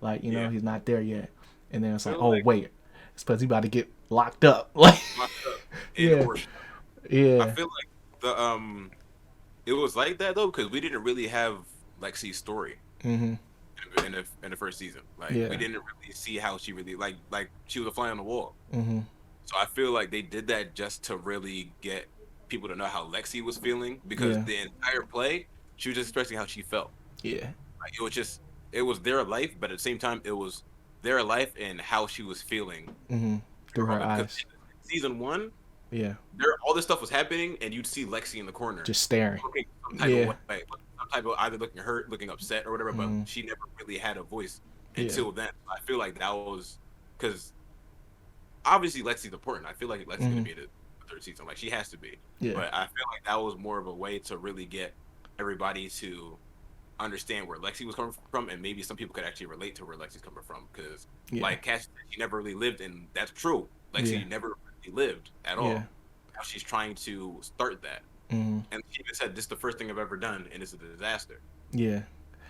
like Yeah. he's not there yet, and then I it's like, feel oh like wait, it's because he about to get locked up, like locked up in yeah, or I yeah, feel like it was like that though because we didn't really have Lexi's story. mm-hmm, in the first season. Like we Yeah. didn't really see how she really like she was a fly on the wall. Mhm. So I feel like they did that just to really get people to know how Lexi was feeling because Yeah. the entire play she was just expressing how she felt. Yeah. Like it was their life, but at the same time it was their life and how she was feeling Mhm. Through her around it. Because eyes. season one, Yeah. there all this stuff was happening, and you'd see Lexi in the corner Just staring. looking some type of Yeah. way, some type of either looking hurt, looking upset, or whatever. But Mhm. she never really had a voice Yeah. until then. I feel like that was because obviously Lexi's important. I feel like Lexi's gonna Mhm. be in the third season. Like she has to be. Yeah. But I feel like that was more of a way to really get everybody to understand where Lexi was coming from, and maybe some people could actually relate to where Lexi's coming from. Because Yeah. like Cash, she never really lived, and that's true. Yeah. Lexi never really lived at Yeah. all. Now she's trying to start that, Mhm. and she even said, "This is the first thing I've ever done, and it's a disaster." Yeah.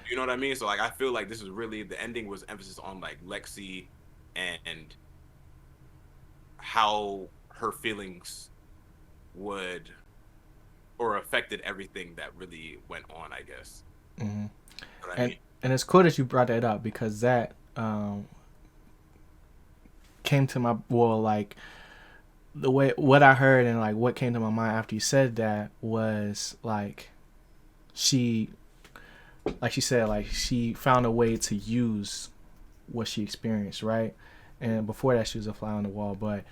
You know what I mean? So like, I feel like this is really the ending was emphasis on like Lexi and how her feelings would or affected everything that really went on, I guess. Mhm. You know what I And mean? and it's cool that you brought that up because that came to my like the way what I heard and like what came to my mind after you said that was like she like she said like she found a way to use what she experienced, right? And before that she was a fly on the wall, but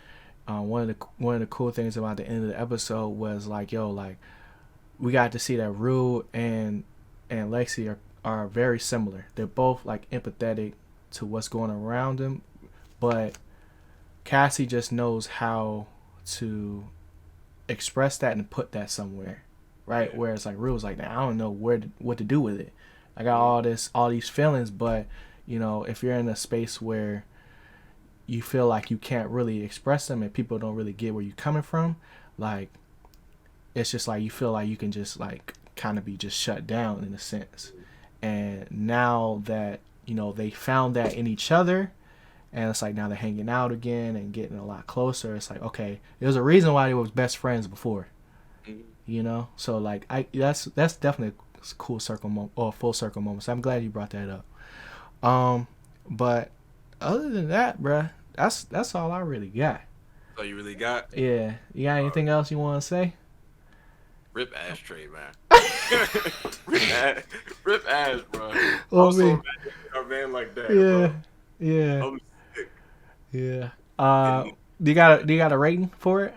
one of the cool things about the end of the episode was like, yo, like we got to see that Rue and Lexi are very similar. They're both like empathetic to what's going around them, but Cassie just knows how to express that and put that somewhere, right? Yeah. Whereas like Rue's like, nah, I don't know what to do with it. I got Mm-hmm. all these feelings, but you know, if you're in a space where you feel like you can't really express them and people don't really get where you're coming from, like it's just like you feel like you can just like kind of be just shut down in a sense. And now that you know they found that in each other, and it's like now they're hanging out again and getting a lot closer. It's like okay, there's a reason why they was best friends before, Mm-hmm. you know. So like that's definitely a cool circle moment or full circle moment. So I'm glad you brought that up. But other than that, bruh, that's all I really got. So you really got Yeah, you got uh, anything else you want to say? rip ashtray, man. rip ass, rip ass, bro. Oh I'm so me, mad at a man like that, yeah, bro. yeah, I'm sick. yeah. And Do you got a rating for it?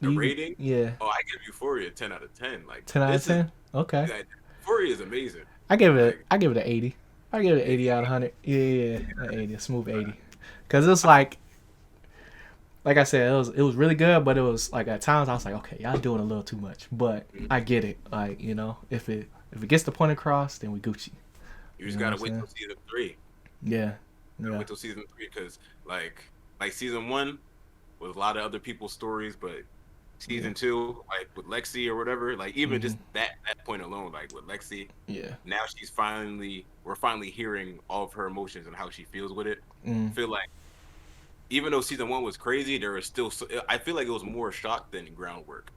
the You rating, yeah, oh, I give Euphoria 10 out of 10. Like 10 out of this is 10. Okay, like, Euphoria is amazing. Like I give it an 80. I give it an 80 out of 80. 100. Yeah, yeah, an 80, a smooth 80. Cause it's like I said, it was really good, but it was like at times I was like, okay, y'all doing a little too much. But I get it. Like you know, if it gets the point across, then we Gucci. You You just know what gotta I'm wait saying? till season three. Yeah, Gotta yeah. wait till season three because like season one was a lot of other people's stories, but Yeah. season two, like with Lexi or whatever, like even Mhm. just that point alone, like with Lexi, Yeah. now we're finally hearing all of her emotions and how she feels with it. I Mm. feel like even though season one was crazy, there was still I feel like it was more shock than groundwork.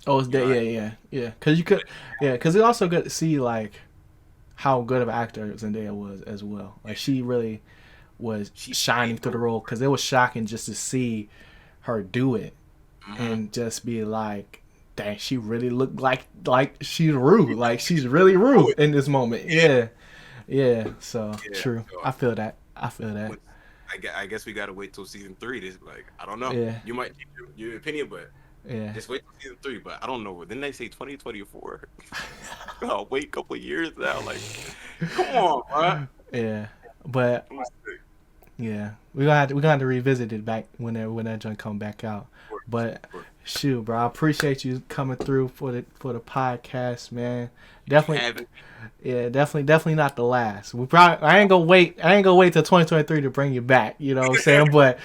Oh, it's You know that. what I Yeah, mean? yeah, yeah. Cause you could. Yeah, cause it also good to see like how good of an actor Zendaya was as well. Like she really was She shining played through the the role because it was shocking just to see her do it mm-hmm. and just be like, dang, she really looked like she's Rue. Like she's really Oh, Rue in this moment. yeah, Yeah, yeah. So yeah. true. So I feel that. I feel that. when, I guess we gotta wait till season three. This like I don't know. Yeah, You might change your opinion, but yeah. just wait till season three. But I don't know. Didn't they say 2024? Oh, wait a couple of years now. Like, come on, bro. Yeah. But I'm sick. yeah, we gonna have to revisit it back when that joint come back out. Of course, But of course. shoot, bro, I appreciate you coming through for the podcast, man. You Definitely, haven't. yeah, definitely not the last. I ain't gonna wait till 2023 to bring you back. You know what I'm saying? But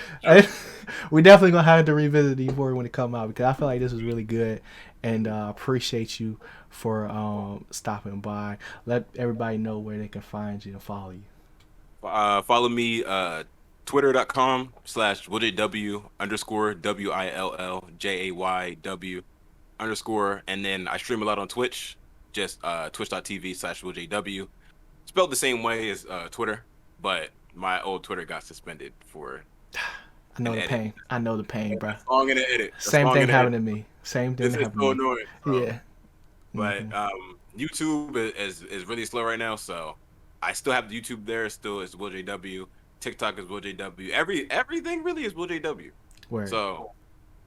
we definitely gonna have to revisit the Euphoria when it come out because I feel like this was really good, and appreciate you for stopping by. Let everybody know where they can find you and follow you. Follow me, twitter.com/WillJayW underscore WillJayW underscore. And then I stream a lot on Twitch, just twitch.tv/WillJayW. spelled the same way as Twitter, but my old Twitter got suspended for I know an the edit. pain. I know the pain, bro. A song in an edit. A Same song thing in an edit. happened to me. Same thing This is happened to so me. annoying, bro. Yeah. But YouTube is really slow right now, so I still have the YouTube there. Still is WillJayW. TikTok is WillJayW. Everything really is WillJayW. Word. So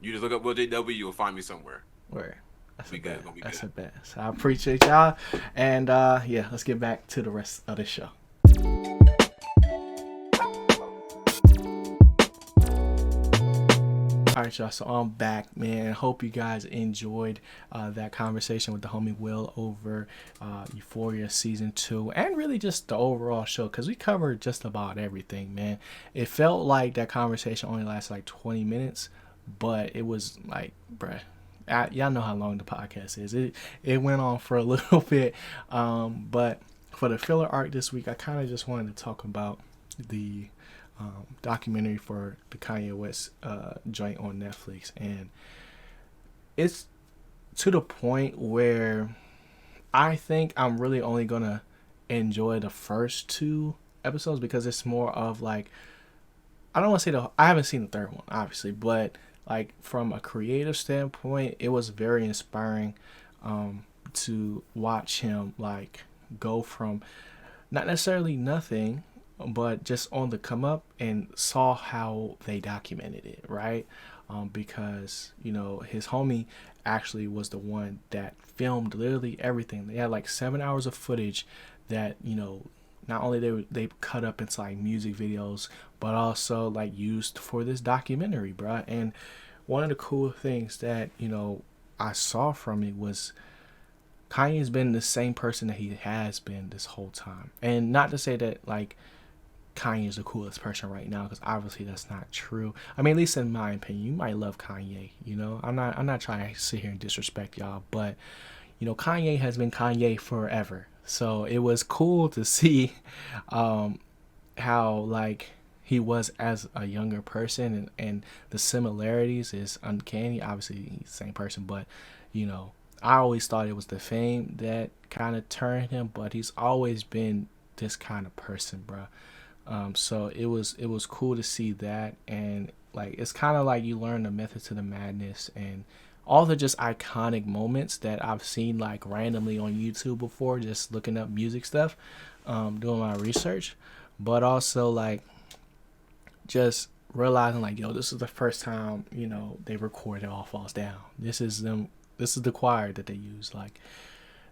you just look up WillJayW, you'll find me somewhere. Word. That's Be a good. bet. Gonna be That's good. a bet. So I appreciate y'all. And yeah, let's get back to the rest of the show. All right, y'all. So I'm back, man. Hope you guys enjoyed that conversation with the homie Will over Euphoria season 2, and really just the overall show, because we covered just about everything, man. It felt like that conversation only lasted like 20 minutes, but it was like, bruh, y'all know how long the podcast is. It went on for a little bit, but for the filler arc this week, I kind of just wanted to talk about the documentary for the Kanye West joint on Netflix, and it's to the point where I think I'm really only gonna enjoy the first 2 episodes, because it's more of like, I don't want to say I haven't seen the third one obviously, but like from a creative standpoint, it was very inspiring to watch him like go from not necessarily nothing, but just on the come up, and saw how they documented it, right? Because his homie actually was the one that filmed literally everything. They had like 7 hours of footage that not only they cut up into like music videos, but also like used for this documentary, bruh. And one of the cool things that I saw from it was Kanye's been the same person that he has been this whole time. And not to say that like Kanye is the coolest person right now, because obviously that's not true. I mean, at least in my opinion, you might love Kanye. I'm not trying to sit here and disrespect y'all, but Kanye has been Kanye forever. So it was cool to see how like he was as a younger person, and the similarities is uncanny. Obviously he's the same person, but I always thought it was the fame that kind of turned him, but he's always been this kind of person, bro. So it was cool to see that, and like it's kind of like you learn the method to the madness, and all the just iconic moments that I've seen like randomly on YouTube before, just looking up music stuff, doing my research, but also like just realizing like, yo, this is the first time they recorded All Falls Down. This is the choir that they use. Like,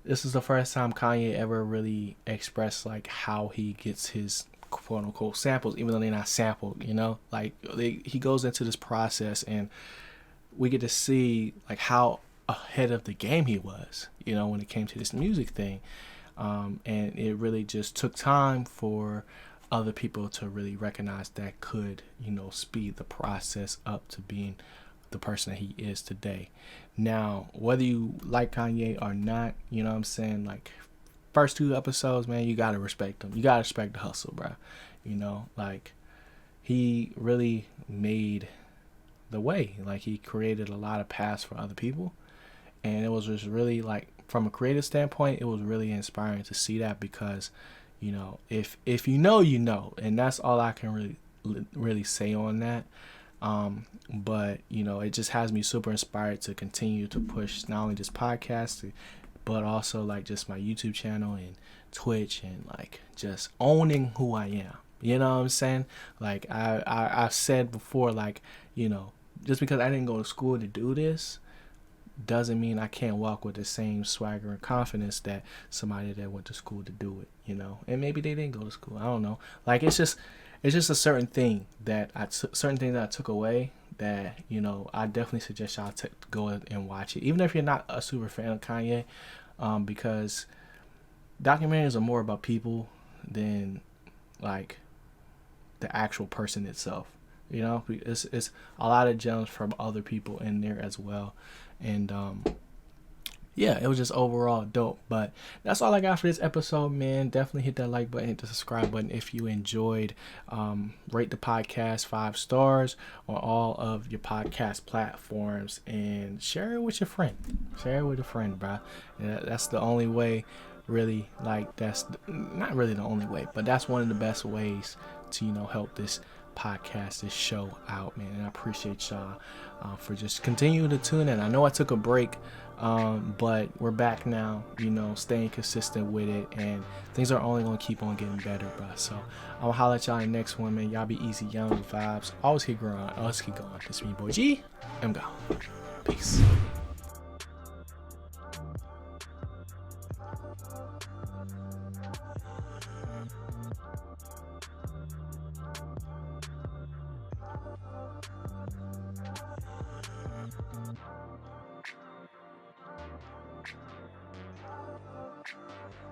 this is the first time Kanye ever really expressed like how he gets his quote unquote samples, even though they're not sampled. Like he goes into this process, and we get to see like how ahead of the game he was, when it came to this music thing. And it really just took time for other people to really recognize that could, speed the process up to being the person that he is today. Now, whether you like Kanye or not, you know what I'm saying? Like, first 2 episodes, man, you gotta respect him. You gotta respect the hustle, bro. Like, he really made the way. Like, he created a lot of paths for other people. And it was just really, like, from a creative standpoint, it was really inspiring to see that, because, if you know, and that's all I can really say on that. But it just has me super inspired to continue to push not only this podcast, but also like just my YouTube channel and Twitch, and like just owning who I am. You know what I'm saying? Like I've said before, like, just because I didn't go to school to do this doesn't mean I can't walk with the same swagger and confidence that somebody that went to school to do it, and maybe they didn't go to school. I don't know. Like, it's just a certain thing that I took away that, I definitely suggest y'all to go and watch it, even if you're not a super fan of Kanye, because documentaries are more about people than like the actual person itself. It's a lot of gems from other people in there as well, and yeah, it was just overall dope. But that's all I got for this episode, man. Definitely hit that like button, hit the subscribe button if you enjoyed. Rate the podcast 5 stars on all of your podcast platforms, and share it with your friend. Share it with a friend, bro. That's the only way really, like, that's not really the only way, but that's one of the best ways to, you know, help this podcast, this show out, man. And I appreciate y'all for just continuing to tune in. I know I took a break, but we're back now, you know, staying consistent with it, and things are only gonna keep on getting better, bro. So I'll holler at y'all in the next one, man. Y'all be easy, young vibes. Always keep growing, always keep going. This is me, boy G. I'm gone. Peace.